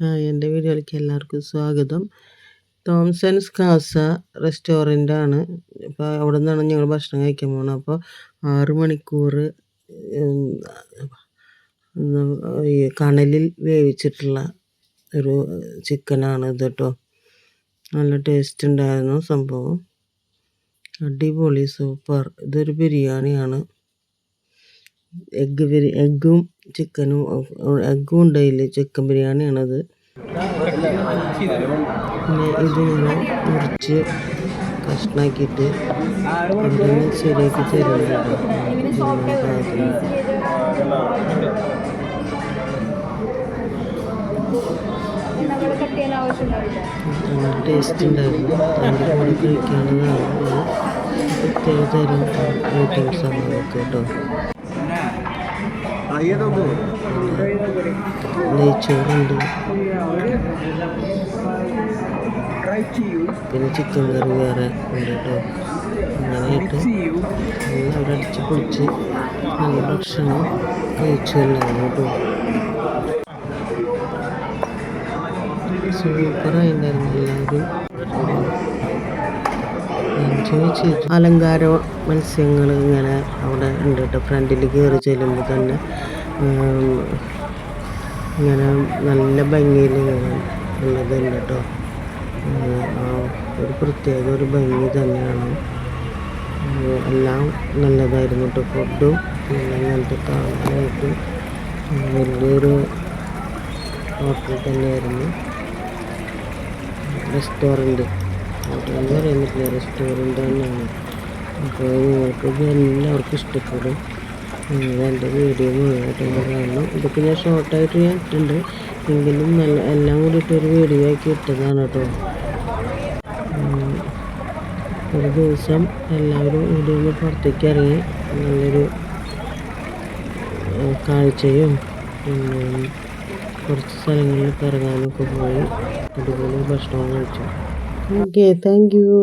എൻ്റെ വീഡിയോയിലേക്ക് എല്ലാവർക്കും സ്വാഗതം. തോംസൺസ് കാസ റെസ്റ്റോറൻ്റാണ്. അപ്പോൾ അവിടെ നിന്നാണ് ഞങ്ങൾ ഭക്ഷണം കഴിക്കാൻ പോകുന്നത്. അപ്പോൾ 6 മണിക്കൂർ ഈ കനലിൽ വേവിച്ചിട്ടുള്ള ഒരു ചിക്കനാണ് ഇത് കേട്ടോ. നല്ല ടേസ്റ്റ് ഉണ്ടായിരുന്നു സംഭവം, അടിപൊളി സൂപ്പർ. ഇതൊരു ബിരിയാണിയാണ്. എഗ്ഗും ചിക്കനും എഗ്ഗും ഉണ്ടായില്ല, ചിക്കൻ ബിരിയാണിയാണത്. പിന്നെ ഇതിങ്ങനെ മുറിച്ച് കഷ്ണാക്കിയിട്ട് അതിന് ശരിയാക്കി തരുന്നുണ്ട്. നല്ല ടേസ്റ്റ് ഉണ്ടായിരുന്നു. അതിൻ്റെ കൂടെ കഴിക്കാനുള്ളതാണ്. പ്രത്യേക തരം ഐറ്റംസാണ് അതൊക്കെ കേട്ടോ. നെയ്ച്ചോറുണ്ട്, പിന്നെ ചിക്കൻ കറി വേറെ ഉണ്ട് കേട്ടോ. അങ്ങനെയായിട്ട് എല്ലാവരും അടിച്ച് പൊളിച്ച് നല്ല ഭക്ഷണം കഴിച്ചു എല്ലാവരും കേട്ടോ. സൂപ്പറായിട്ടുണ്ടായിരുന്നു. എല്ലാവരും എൻജോയ് ചെയ്തു. അലങ്കാര മത്സ്യങ്ങൾ ഇങ്ങനെ അവിടെ ഉണ്ട് കേട്ടോ. ഫ്രണ്ടിൽ കയറി ചെല്ലുമ്പോൾ തന്നെ ഇങ്ങനെ നല്ല ഭംഗിയിൽ ഇങ്ങനെ ഉള്ളതുണ്ട് കേട്ടോ. ഒരു പ്രത്യേക ഒരു ഭംഗി തന്നെയാണ്. എല്ലാം നല്ലതായിരുന്നു കേട്ടോ. ഫുഡും അങ്ങനത്തെ കാണാനായിട്ട് വലിയൊരു ഹോട്ടൽ തന്നെയായിരുന്നു. റെസ്റ്റോറൻറ്റ്, ഹോട്ടൽ എന്ന് പറയാൻ പറ്റില്ല, റെസ്റ്റോറൻറ്റ് തന്നെയാണ്. അപ്പോൾ നിങ്ങൾക്ക് ഇത് എല്ലാവർക്കും ഇഷ്ടപ്പെടും. എൻ്റെ വീഡിയോ മുഴുവനായിട്ടൊന്ന് കാണണം. ഇതൊക്കെ ഞാൻ ഷോർട്ടായിട്ട് ഞാൻ ഇട്ടിട്ടുണ്ട്, എങ്കിലും നല്ല എല്ലാം കൂടിയിട്ടൊരു വീഡിയോ ആക്കി ഇട്ടതാണ് കേട്ടോ. ഒരു ദിവസം എല്ലാവരും ഇവിടെ നിന്ന് പുറത്തേക്ക് ഇറങ്ങി നല്ലൊരു കാഴ്ചയും പിന്നെ കുറച്ച് സ്ഥലങ്ങളിലൊക്കെ ഇറങ്ങാനൊക്കെ പോയി അതുപോലെ ഭക്ഷണം കഴിച്ചു. Okay, thank you.